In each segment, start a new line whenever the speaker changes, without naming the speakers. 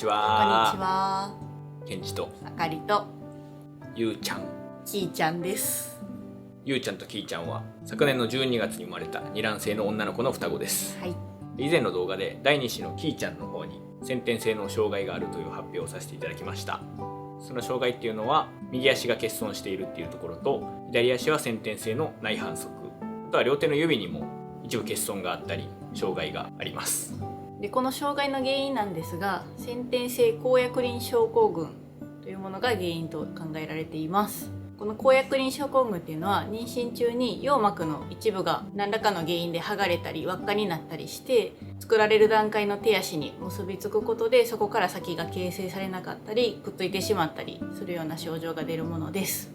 ち
こんにち
は。
は。
ケンチと
あかりと
ゆうちゃん。
きーちゃんです。
ゆうちゃんときーちゃんは昨年の12月に生まれた二卵性の女の子の双子です。
はい。
以前の動画で第2子のきーちゃんの方に先天性の障害があるという発表をさせていただきました。その障害っていうのは右足が欠損しているっていうところと、左足は先天性の内反則、あとは両手の指にも一部欠損があったり障害があります。
でこの障害の原因なんですが、先天性高薬輪症候群というものが原因と考えられています。この高薬輪症候群っていうのは、妊娠中に羊膜の一部が何らかの原因で剥がれたり輪っかになったりして、作られる段階の手足に結びつくことで、そこから先が形成されなかったりくっついてしまったりするような症状が出るものです。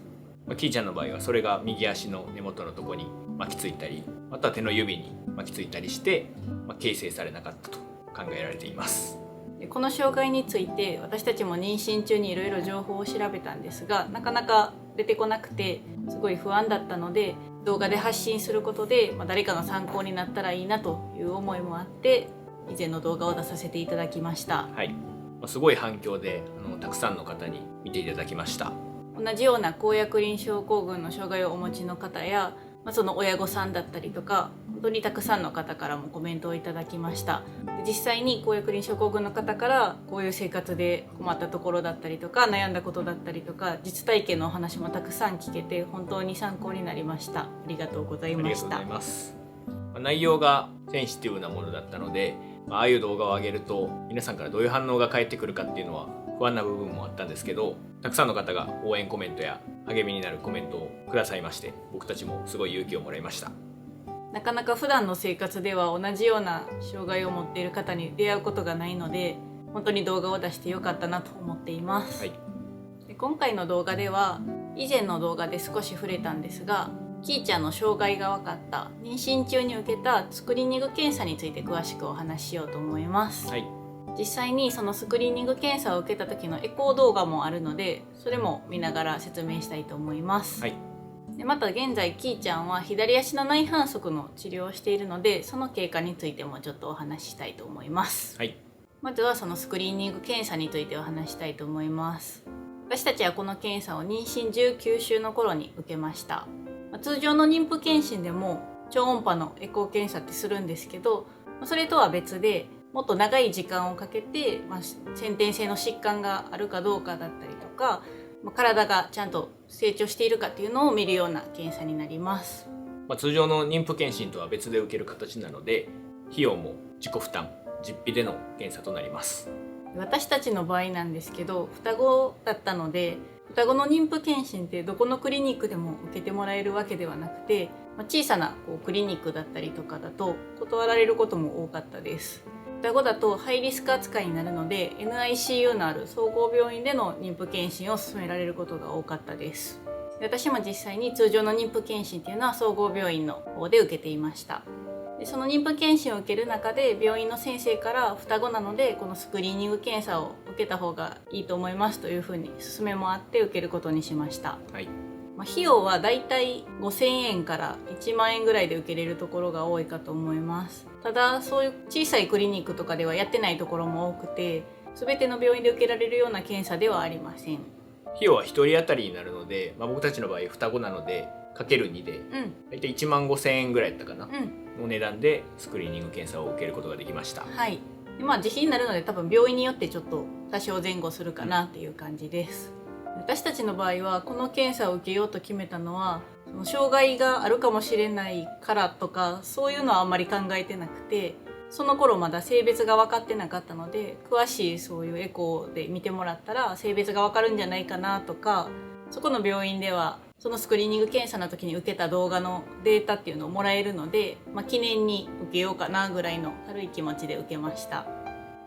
きーちゃんの場合はそれが右足の根元のところに巻きついたり、または手の指に巻きついたりして、形成されなかったと考えられています。
でこの障害について私たちも妊娠中にいろいろ情報を調べたんですが、なかなか出てこなくてすごい不安だったので、動画で発信することで、誰かの参考になったらいいなという思いもあって、以前の動画を出させていただきました。
はい、すごい反響でたくさんの方に見ていただきました。
同じような高薬輪症候群の障害をお持ちの方や、その親御さんだったりとか、本当にたくさんの方からもコメントをいただきました。で実際に高薬輪症候群の方からこういう生活で困ったところだったりとか、悩んだことだったりとか、実体験のお話もたくさん聞けて本当に参考になりました。ありがとうございました。
ありがとうございます。内容がセンシティブなものだったので、ああいう動画を上げると皆さんからどういう反応が返ってくるかっていうのは不安な部分もあったんですけど、たくさんの方が応援コメントや励みになるコメントをくださいまして、僕たちもすごい勇気をもらいました。
なかなか普段の生活では同じような障害を持っている方に出会うことがないので、本当に動画を出してよかったなと思っています。
はい、
で今回の動画では以前の動画で少し触れたんですが、きーちゃんの障害が分かった妊娠中に受けたスクリーニング検査について詳しくお話ししようと思います。
はい、
実際にそのスクリーニング検査を受けた時のエコー動画もあるので、それも見ながら説明したいと思います。
はい、
でまた現在きーちゃんは左足の内反則の治療をしているので、その経過についてもちょっとお話ししたいと思います。
はい、
まずはそのスクリーニング検査についてお話したいと思います。私たちはこの検査を妊娠19週の頃に受けました。通常の妊婦検診でも超音波のエコー検査ってするんですけど、それとは別でもっと長い時間をかけて、先天性の疾患があるかどうかだったりとか、体がちゃんと成長しているかっていうのを見るような検査になります。
通常の妊婦検診とは別で受ける形なので、費用も自己負担、実費での検査となります。
私たちの場合なんですけど、双子だったので、双子の妊婦検診ってどこのクリニックでも受けてもらえるわけではなくて、小さなクリニックだったりとかだと断られることも多かったです。双子だとハイリスク扱いになるので、 NICU のある総合病院での妊婦検診を勧められることが多かったです。私も実際に通常の妊婦検診っていうのは総合病院の方で受けていました。でその妊婦検診を受ける中で、病院の先生から双子なのでこのスクリーニング検査を受けた方がいいと思いますというふうに勧めもあって受けることにしました。
はい、
費用はだいたい5000円から1万円ぐらいで受けれるところが多いかと思います。ただそういう小さいクリニックとかではやってないところも多くて、全ての病院で受けられるような検査ではありません。
費用は1人当たりになるので、僕たちの場合双子なのでかける2で、だいたい1万5000円ぐらいだったかな、の値段でスクリーニング検査を受けることができました。
はい。で自費になるので多分病院によってちょっと多少前後するかなっていう感じです。私たちの場合はこの検査を受けようと決めたのは、その障害があるかもしれないからとかそういうのはあんまり考えてなくて、その頃まだ性別が分かってなかったので、詳しいそういうエコーで見てもらったら性別が分かるんじゃないかなとか、そこの病院ではそのスクリーニング検査の時に受けた動画のデータっていうのをもらえるので、記念に受けようかなぐらいの軽い気持ちで受けました。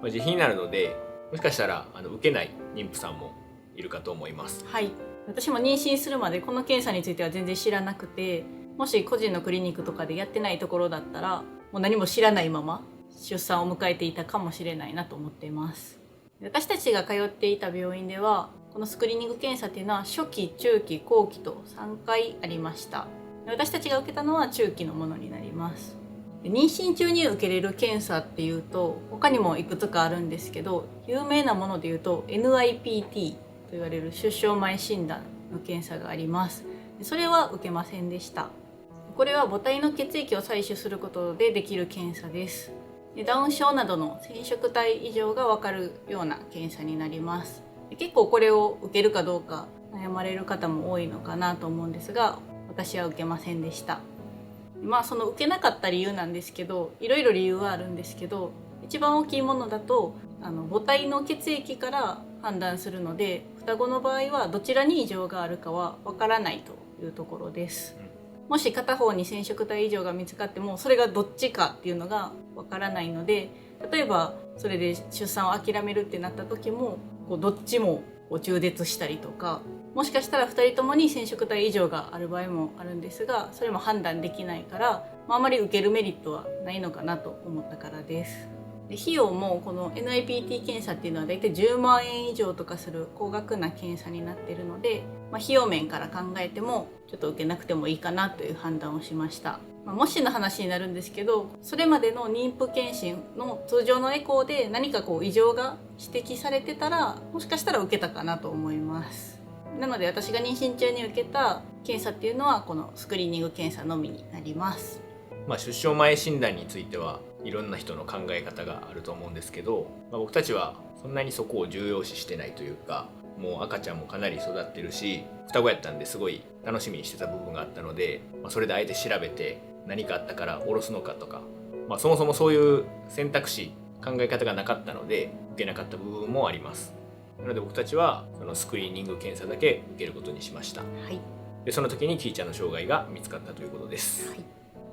自費になるので、もしかしたら受けない妊婦さんもいるかと思います。
はい、私も妊娠するまでこの検査については全然知らなくて、もし個人のクリニックとかでやってないところだったらもう何も知らないまま出産を迎えていたかもしれないなと思っています。私たちが通っていた病院ではこのスクリーニング検査っていうのは初期、中期、後期と3回ありました。私たちが受けたのは中期のものになります。妊娠中に受けれる検査っていうと他にもいくつかあるんですけど、有名なものでいうと NIPT と言われる出生前診断の検査があります。それは受けませんでした。これは母体の血液を採取することでできる検査です。ダウン症などの染色体異常が分かるような検査になります。結構これを受けるかどうか悩まれる方も多いのかなと思うんですが、私は受けませんでした。その受けなかった理由なんですけど、いろいろ理由はあるんですけど、一番大きいものだと母体の血液から判断するので、双子の場合はどちらに異常があるかはわからないというところです。もし片方に染色体異常が見つかってもそれがどっちかっていうのがわからないので、例えばそれで出産を諦めるってなった時もどっちも中絶したりとか、もしかしたら2人ともに染色体異常がある場合もあるんですが、それも判断できないから、あまり受けるメリットはないのかなと思ったからです。で費用もこの NIPT 検査っていうのはだいたい10万円以上とかする高額な検査になっているので、費用面から考えてもちょっと受けなくてもいいかなという判断をしました。もしの話になるんですけど、それまでの妊婦検診の通常のエコーで何か異常が指摘されてたら、もしかしたら受けたかなと思います。なので私が妊娠中に受けた検査っていうのはこのスクリーニング検査のみになります。
出生前診断についてはいろんな人の考え方があると思うんですけど、僕たちはそんなにそこを重要視してないというか、もう赤ちゃんもかなり育ってるし、双子やったんですごい楽しみにしてた部分があったので、それであえて調べて何かあったから下ろすのかとか、そもそもそういう選択肢考え方がなかったので受けなかった部分もあります。なので僕たちはそのスクリーニング検査だけ受けることにしました。でその時にキーちゃんの障害が見つかったということです。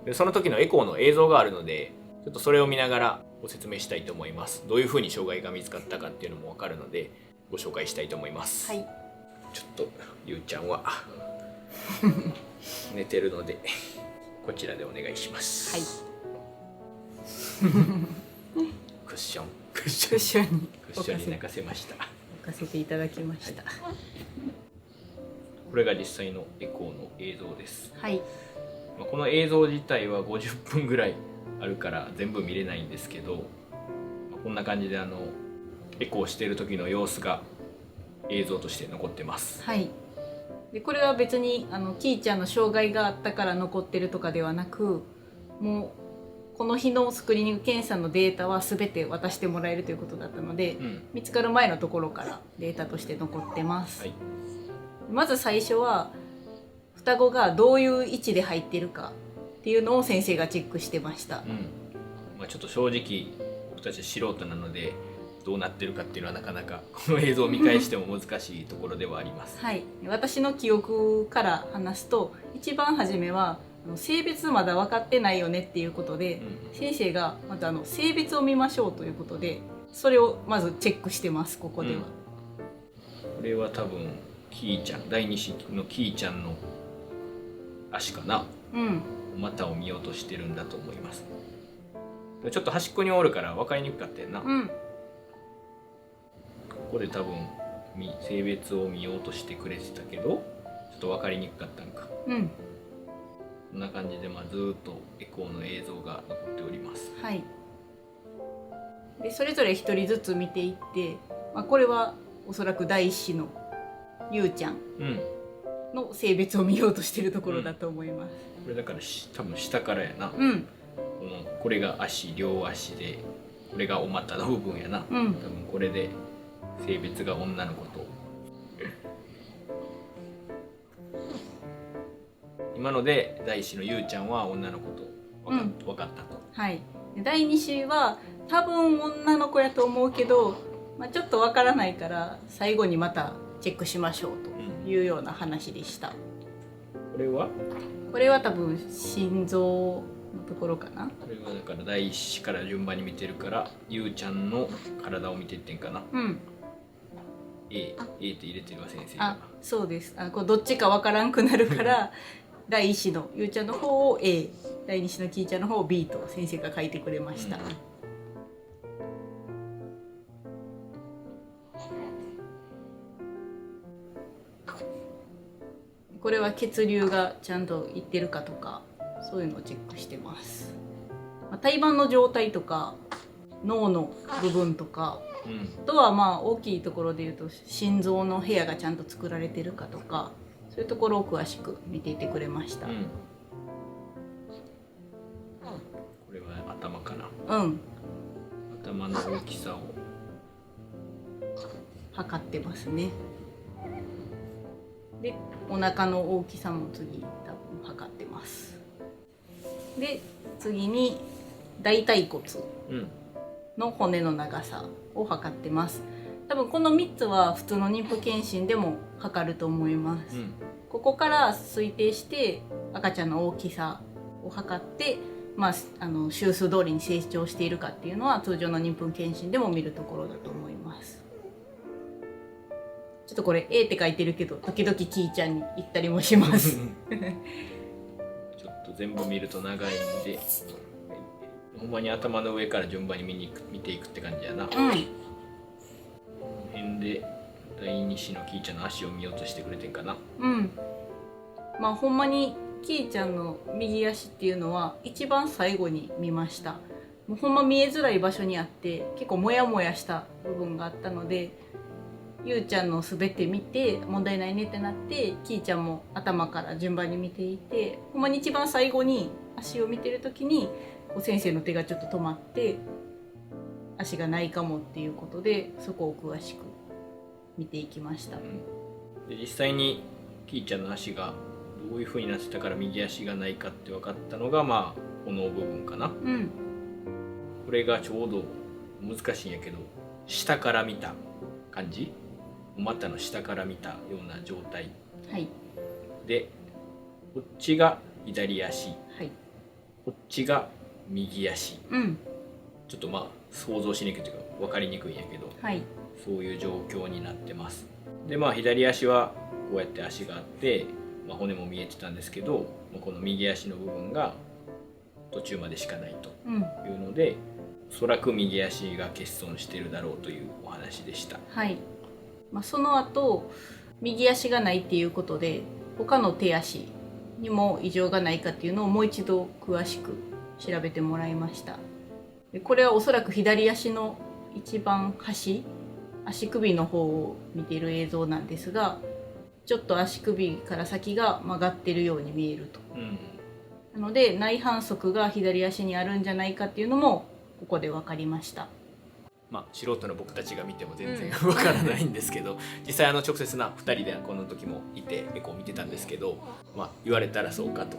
でその時のエコーの映像があるので、ちょっとそれを見ながらご説明したいと思います。どういうふうに障害が見つかったかっていうのも分かるのでご紹介したいと思います。ちょっとゆうちゃんは寝てるのでこちらでお願いします。クッションに寝かせました。
寝かせていただきました。
これが実際のエコーの映像です。
はい。
この映像自体は50分ぐらいあるから全部見れないんですけど、こんな感じでエコーしている時の様子が映像として残ってます。
でこれは別にキーちゃんの障害があったから残ってるとかではなく、もうこの日のスクリーニング検査のデータは全て渡してもらえるということだったので、見つかる前のところからデータとして残ってます。まず最初は双子がどういう位置で入っているかっていうのを先生がチェックしてました。
ちょっと正直僕たち素人なのでどうなってるかっていうのはなかなかこの映像を見返しても難しいところではあります。
私の記憶から話すと、一番初めは性別まだ分かってないよねっていうことで、先生がまた性別を見ましょうということで、それをまずチェックしてます。ここでは、
これは多分キーちゃん、第2子のキーちゃんの足かな、股を見ようとしてるんだと思います。ちょっと端っこにおるから分かりにくかったよな。ここで多分性別を見ようとしてくれてたけどちょっと分かりにくかったんか。こんな感じでずっとエコーの映像が残っております。
でそれぞれ一人ずつ見ていって、これはおそらく第一子のゆうちゃんの性別を見ようとしてるところだと思います。
これだから多分下からやな。これが足、両足で、これがお股の部分やな。多分これで性別が女の子と。今ので第一子のゆうちゃんは女の子と分かったと。
第二子は多分女の子やと思うけど、ちょっと分からないから最後にまたチェックしましょうというような話でした。これは多分心臓のところかな。
これはだから第一子から順番に見てるから、ゆうちゃんの体を見てってんかな。A って入れてるわ先生が。
そうです。これどっちか分からんくなるから第一子のゆうちゃんの方を A、第二子のきーちゃんの方を B と先生が書いてくれました。これは血流がちゃんといってるかとか、そういうのをチェックしてます。胎盤の状態とか脳の部分とか、あとはまあ大きいところでいうと心臓の部屋がちゃんと作られてるかとか、そういうところを詳しく見ていてくれました。
これは頭かな。頭の大きさを
測ってますね。でお腹の大きさも次多分測ってます。で次に大腿骨の骨の長さを測ってます。多分この3つは普通の妊婦健診でも測ると思います。ここから推定して赤ちゃんの大きさを測って、周数通りに成長しているかっていうのは通常の妊婦健診でも見るところだと思います。ちょっとこれ A って書いてるけど時々キーちゃんに言ったりもしますちょ
っと全部見ると長いんで、ほんまに頭の上から順番に見ていくって感じやな。この辺で第二子のキーちゃんの足を見ようとしてくれてんかな。
ほんまにキーちゃんの右足っていうのは一番最後に見ました。もうほんま見えづらい場所にあって結構モヤモヤした部分があったので、ゆうちゃんの全て見て問題ないねってなって、キーちゃんも頭から順番に見ていて、ほんまに一番最後に足を見てる時に先生の手がちょっと止まって足がないかもっていうことで、そこを詳しく見ていきました。
で実際にキーちゃんの足がどういう風になってたから右足がないかって分かったのがこの部分かな。これがちょうど難しいんやけど、下から見た感じ、お股の下から見たような状態、でこっちが左足、こっちが右足、ちょっと想像しにくいというか分かりにくいんやけど、そういう状況になってます。で左足はこうやって足があって、骨も見えてたんですけど、この右足の部分が途中までしかないというので、おそらく右足が欠損しているだろうというお話でした。
その後右足がないっていうことで他の手足にも異常がないかっていうのをもう一度詳しく調べてもらいました。でこれはおそらく左足の一番端、足首の方を見ている映像なんですが、ちょっと足首から先が曲がってるように見えると、なので内反則が左足にあるんじゃないかっていうのもここで分かりました。
素人の僕たちが見ても全然わからないんですけど、実際直接な2人でこの時もいてエコー見てたんですけど、言われたらそうかと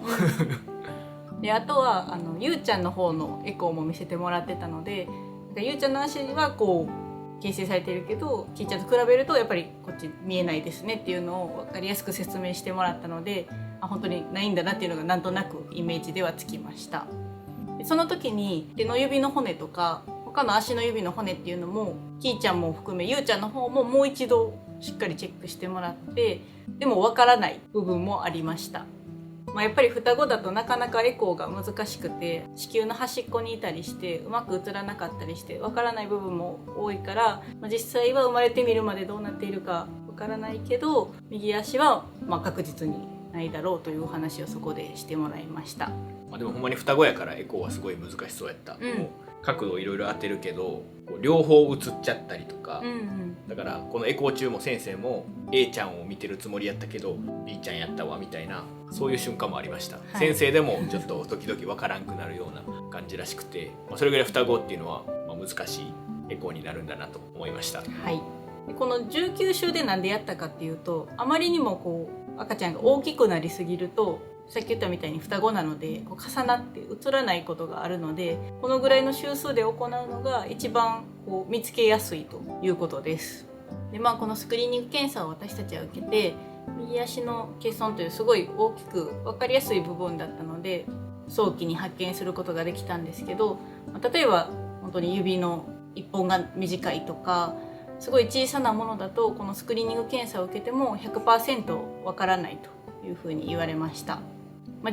であとはゆうちゃんの方のエコーも見せてもらってたので、ゆうちゃんの足は形成されてるけどキーちゃんと比べるとやっぱりこっち見えないですねっていうのを分かりやすく説明してもらったので、本当にないんだなっていうのがなんとなくイメージではつきました。でその時に手の指の骨とか他の足の指の骨っていうのもキーちゃんも含めゆうちゃんの方ももう一度しっかりチェックしてもらって、でも分からない部分もありました。やっぱり双子だとなかなかエコーが難しくて、子宮の端っこにいたりしてうまく映らなかったりして分からない部分も多いから、実際は生まれてみるまでどうなっているか分からないけど、右足は確実にないだろうというお話をそこでしてもらいました。
でもほんまに双子やからエコーはすごい難しそうやった。角度をいろいろ当てるけど両方映っちゃったりとか、だからこのエコー中も先生も A ちゃんを見てるつもりやったけど B ちゃんやったわみたいな、そういう瞬間もありました。先生でもちょっと時々わからんくなるような感じらしくて、それぐらい双子っていうのは難しいエコーになるんだなと思いました。
この19週でなんでやったかっていうと、あまりにも赤ちゃんが大きくなりすぎると、さっき言ったみたいに双子なので重なって映らないことがあるので、このぐらいの周数で行うのが一番見つけやすいということです。でこのスクリーニング検査を私たちは受けて、右足の欠損というすごい大きく分かりやすい部分だったので早期に発見することができたんですけど、例えば本当に指の一本が短いとかすごい小さなものだと、このスクリーニング検査を受けても 100% 分からないというふうに言われました。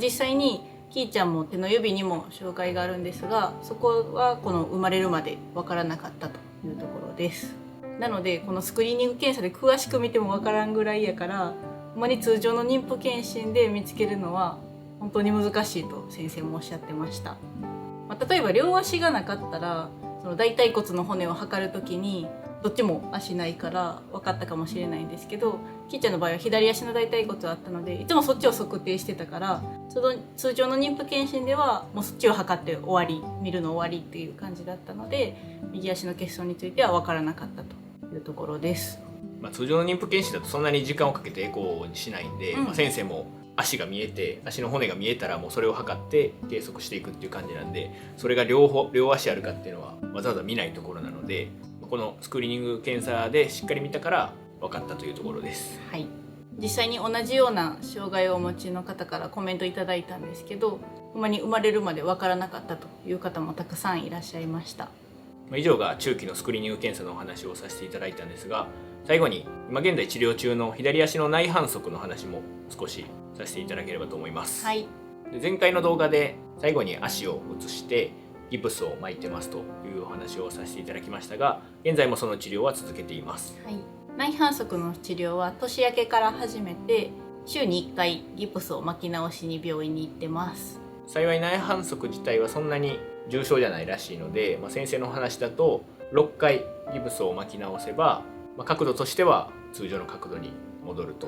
実際にキーちゃんも手の指にも障害があるんですが、そこはこの生まれるまで分からなかったというところです。なのでこのスクリーニング検査で詳しく見ても分からんぐらいやから、ほんまに通常の妊婦検診で見つけるのは本当に難しいと先生もおっしゃってました。例えば両足がなかったらその大腿骨の骨を測るときにどっちも足ないから分かったかもしれないんですけど、きーちゃんの場合は左足の大腿骨はあったのでいつもそっちを測定してたから、その通常の妊婦検診ではもうそっちを測って終わり、見るの終わりっていう感じだったので、右足の欠損については分からなかったというところです。
通常の妊婦検診だとそんなに時間をかけてエコーにしないんで、先生も足が見えて足の骨が見えたらもうそれを測って計測していくっていう感じなんで、それが両足あるかっていうのはわざわざ見ないところなので、このスクリーニング検査でしっかり見たから分かったというところです。
はい、実際に同じような障害をお持ちの方からコメントいただいたんですけど、ほんまに生まれるまで分からなかったという方もたくさんいらっしゃいました。
以上が中期のスクリーニング検査のお話をさせていただいたんですが、最後に今現在治療中の左足の内反則の話も少しさせていただければと思います。
はい、
で前回の動画で最後に足を移してギプスを巻いてますというお話をさせていただきましたが、現在もその治療は続けています。
はい、内反則の治療は年明けから始めて週に1回ギプスを巻き直しに病院に行ってます。
幸い内反則自体はそんなに重症じゃないらしいので、先生の話だと6回ギプスを巻き直せば、角度としては通常の角度に戻ると。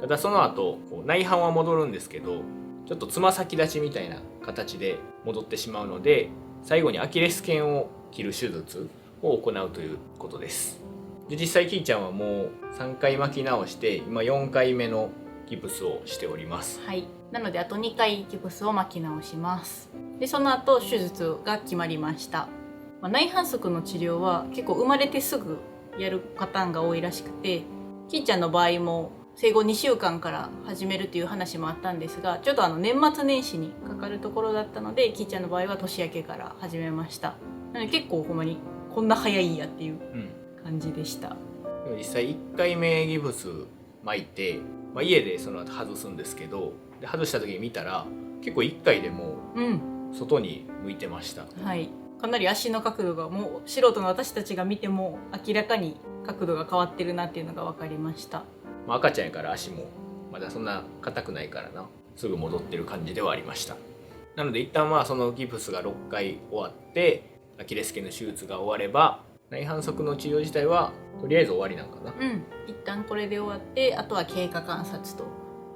ただその後内反は戻るんですけど、ちょっとつま先立ちみたいな形で戻ってしまうので、最後にアキレス腱を切る手術を行うということです。で実際キーちゃんはもう3回巻き直して今4回目のギプスをしております。
はい、なのであと2回ギプスを巻き直します。でその後手術が決まりました。内反則の治療は結構生まれてすぐやるパターンが多いらしくて、キーちゃんの場合も生後2週間から始めるという話もあったんですが、ちょっと年末年始にかかるところだったので、キーちゃんの場合は年明けから始めました。なので結構ほんまにこんな早いんやっていう感じでした。
でも実際1回目ギプス巻いて、家でその後外すんですけど、で外した時に見たら結構1回でも外に向いてました。
はい、かなり足の角度がもう素人の私たちが見ても明らかに角度が変わってるなっていうのが分かりました。
赤ちゃんやから足もまだそんな硬くないからな、すぐ戻ってる感じではありました。なので一旦そのギプスが6回終わってアキレス腱の手術が終われば、内反則の治療自体はとりあえず終わりなんかな。
一旦これで終わって、あとは経過観察と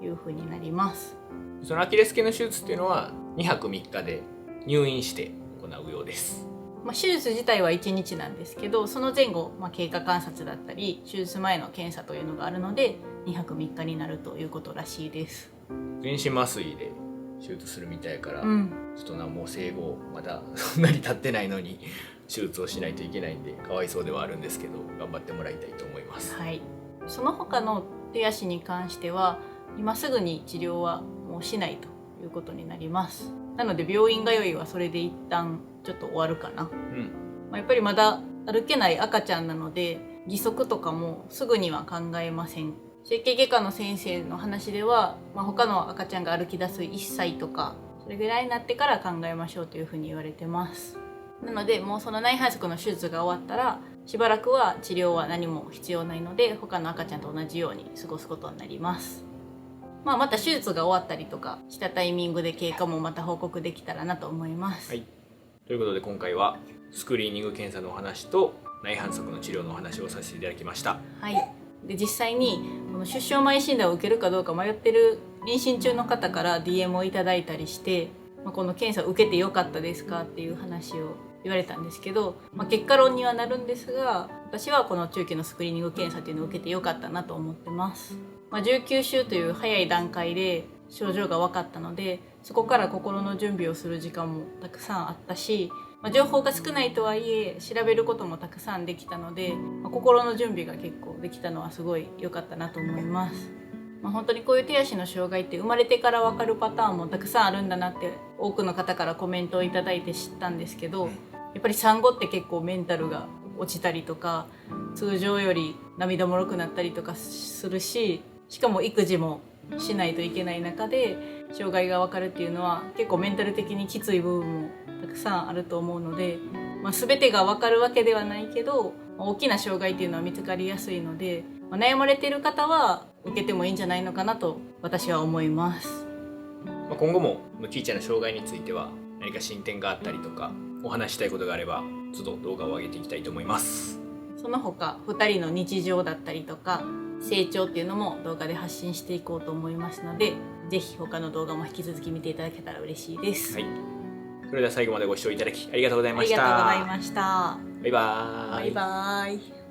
いう風になります。
そのアキレス腱の手術っていうのは2泊3日で入院して行うようです。
手術自体は1日なんですけど、その前後、経過観察だったり手術前の検査というのがあるので2泊3日になるということらしいです。
全身麻酔で手術するみたいやから、ちょっともう生後まだそんなに経ってないのに手術をしないといけないんで、かわいそうではあるんですけど頑張ってもらいたいと思います。
はい、その他の手足に関しては今すぐに治療はもうしないということになります。なので病院通いはそれで一旦ちょっと終わるかな。やっぱりまだ歩けない赤ちゃんなので義足とかもすぐには考えません。整形外科の先生の話では、他の赤ちゃんが歩き出す1歳とかそれぐらいになってから考えましょうというふうに言われてます。なのでもうその内反則の手術が終わったらしばらくは治療は何も必要ないので、他の赤ちゃんと同じように過ごすことになります。また手術が終わったりとかしたタイミングで経過もまた報告できたらなと思います。
はい、ということで今回はスクリーニング検査のお話と内反則の治療のお話をさせていただきました。
はい、で実際にこの出生前診断を受けるかどうか迷ってる妊娠中の方から DM をいただいたりして、この検査を受けてよかったですかっていう話を言われたんですけど、結果論にはなるんですが、私はこの中期のスクリーニング検査っていうのを受けてよかったなと思ってます。19週という早い段階で症状が分かったので、そこから心の準備をする時間もたくさんあったし、情報が少ないとはいえ調べることもたくさんできたので、心の準備が結構できたのはすごい良かったなと思います。本当にこういう手足の障害って生まれてから分かるパターンもたくさんあるんだなって多くの方からコメントをいただいて知ったんですけど、やっぱり産後って結構メンタルが落ちたりとか、通常より涙もろくなったりとかするし、しかも育児もしないといけない中で障害が分かるっていうのは結構メンタル的にきつい部分もたくさんあると思うので、全てが分かるわけではないけど、大きな障害っていうのは見つかりやすいので、悩まれている方は受けてもいいんじゃないのかなと私は思います。
今後もキーちゃんの障害については何か進展があったりとかお話したいことがあれば都度動画を上げていきたいと思います。
その他2人の日常だったりとか成長っていうのも動画で発信していこうと思いますので、ぜひ他の動画も引き続き見ていただけたら嬉しいです。
はい、それでは最後までご視聴いただきありがとうござい
あり
ました。
がとうございました。
バイバーイ。
バイバーイ。